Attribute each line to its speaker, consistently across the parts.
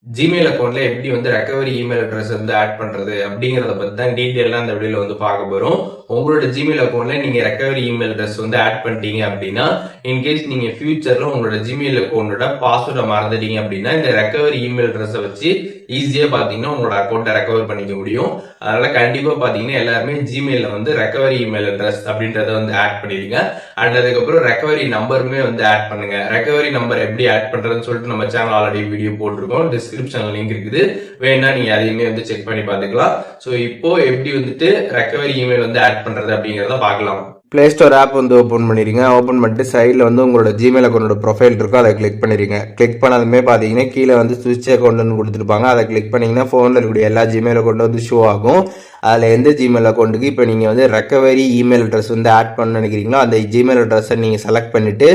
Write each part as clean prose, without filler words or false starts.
Speaker 1: Gmail அக்கௌண்ட்ல எப்படி வந்து ரெக்கவரி இமெயில் அட்ரஸ் வந்து ஆட் பண்றது அப்படிங்கறத பத்தி தான் டீட்டெயிலா அந்த வீடியோல வந்து பார்க்க போறோம். உங்களோட ஜிமெயில் அக்கௌண்ட்ல நீங்க ரெக்கவரி இமெயில் அட்ரஸ் வந்து ஆட் பண்ணிட்டீங்க அப்படின்னா, இன்கேஸ் நீங்க ஃபியூச்சர்ல உங்களோட ஜிமெயில் அக்கௌண்டோட பாஸ்வேர்டை மறந்துட்டீங்க அப்படின்னா, இந்த ரெக்கவரி இமெயில் அட்ரஸை வச்சு ஈஸியா பாத்தீங்கன்னா உங்களோட அக்கௌண்ட்டை ரெக்கவர் பண்ணிக்க முடியும். அதனால கண்டிப்பா பாத்தீங்கன்னா எல்லாருமே ஜிமெயில வந்து ரெக்கவரி இமெயில் அட்ரஸ் அப்படின்றத வந்து ஆட் பண்ணிடுங்க. அண்ட் அதுக்கப்புறம் ரெக்கவரி நம்பருமே வந்து ஆட் பண்ணுங்க. ரெக்கவரி நம்பர் எப்படி ஆட் பண்றதுன்னு சொல்லிட்டு நம்ம சேனல் ஆல்ரெடி வீடியோ போட்டிருக்கோம். டிஸ்கிரிப்ஷன்ல லிங்க் இருக்குது, வேணா நீங்க அதையுமே வந்து செக் பண்ணி பாத்துக்கலாம். சோ இப்போ எப்படி வந்துட்டு ரெக்கவரி இமெயில் வந்து ஆட் பண்றது அப்படிங்கறத பார்க்கலாம்.
Speaker 2: பிளே ஸ்டோர் ஆப் வந்து ஓப்பன் பண்ணிடுங்க. ஓப்பன் பண்ணிட்டு சைடில் வந்து உங்களோட ஜிமெயில் அக்கௌண்டோட ப்ரொஃபைல் இருக்கும், அதை கிளிக் பண்ணிடுங்க. கிளிக் பண்ணதுமே பார்த்தீங்கன்னா கீழே வந்து சுவிட்ச் அக்கௌண்ட்னு கொடுத்துருப்பாங்க. அதை கிளிக் பண்ணிங்கன்னா ஃபோனில் இருக்கக்கூடிய எல்லா ஜிமெயில் அக்கௌண்ட்டும் வந்து ஷோ ஆகும். அதில் எந்த ஜிமெயில் அக்கௌண்ட்டுக்கு இப்போ நீங்கள் வந்து ரெக்கவரி இமெயில் அட்ரஸ் வந்து ஆட் பண்ண நினைக்கிறீங்களோ அந்த ஜிமெயில் அட்ரஸை நீங்கள் செலக்ட் பண்ணிவிட்டு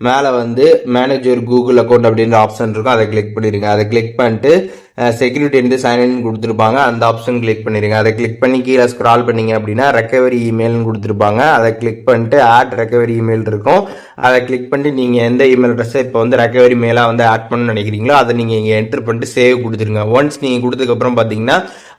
Speaker 2: மேலே வந்து மேனேஜ் யுவர் கூகுள் அக்கௌண்ட் அப்படின்ற ஆப்ஷன் இருக்கும், அதை கிளிக் பண்ணிடுங்க. அதை கிளிக் பண்ணிட்டு செக்யூரிட்டி வந்து சைன்இன் கொடுத்துருப்பாங்க, அந்த ஆப்ஷன் கிளிக் பண்ணிடுங்க. அதை கிளிக் பண்ணி கீழே ஸ்க்ரால் பண்ணீங்க அப்படின்னா ரெக்கவரி இமெயில்னு கொடுத்துருப்பாங்க. அதை கிளிக் பண்ணிட்டு ஆட் ரெக்கவரி இமெயில் இருக்கும், அதை கிளிக் பண்ணிட்டு நீங்கள் எந்த இமெயில் அட்ரஸை இப்போ வந்து ரெக்கவரி மெயிலாக வந்து ஆட் பண்ணணும்னு நினைக்கிறீங்களோ அதை நீங்கள் இங்கே என்டர் பண்ணிட்டு சேவ் கொடுத்துருங்க. ஒன்ஸ் நீங்கள் கொடுத்ததுக்கப்புறம் பார்த்தீங்கன்னா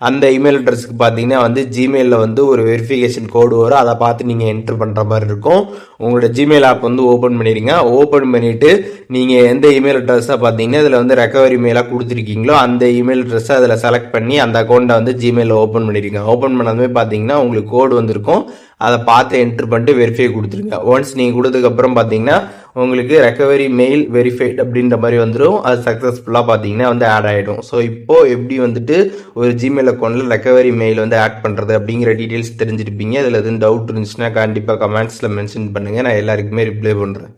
Speaker 2: அந்த இமெயில் அட்ரஸ்க்கு பார்த்தீங்கன்னா வந்து ஜிமெயிலில் வந்து ஒரு வெரிஃபிகேஷன் கோடு வரும், அதை பார்த்து நீங்கள் என்ட்ரு பண்ணுற மாதிரி இருக்கும். உங்களோட ஜிமெயில் ஆப் வந்து ஓப்பன் பண்ணிடுங்க. ஓப்பன் பண்ணிவிட்டு நீங்கள் எந்த இமெயில் அட்ரஸாக பார்த்தீங்கன்னா இதில் வந்து ரெக்கவரி மெயிலாக கொடுத்துருக்கீங்களோ அந்த இமெயில் அட்ரஸை அதில் செலக்ட் பண்ணி அந்த அக்கௌண்ட்டை வந்து ஜிமெயிலில் ஓப்பன் பண்ணிடுங்க. ஓப்பன் பண்ணதுமே பார்த்தீங்கன்னா உங்களுக்கு கோடு வந்திருக்கும், அதை பார்த்து என்ட்ரு பண்ணிட்டு வெரிஃபை கொடுத்துருங்க. ஒன்ஸ் நீங்கள் கொடுத்ததுக்கப்புறம் பார்த்தீங்கன்னா உங்களுக்கு ரெக்கவரி மெயில் வெரிஃபைட் அப்படின்ற மாதிரி வந்துடும். அது சக்ஸஸ்ஃபுல்லாக பார்த்தீங்கன்னா வந்து ஆட் ஆகிடும். ஸோ இப்போது எப்படி வந்துட்டு ஒரு ஜிமெயில் அக்கௌண்ட்டில் ரெக்கவரி மெயில் வந்து ஆட் பண்ணுறது அப்படிங்கிற டீட்டெயில்ஸ் தெரிஞ்சிருப்பீங்க. இதில் எதுவும் டவுட் இருந்துச்சுன்னா கண்டிப்பாக கமெண்ட்ஸில் மென்ஷன் பண்ணுங்கள், நான் எல்லாருக்குமே ரிப்ளை பண்ணுறேன்.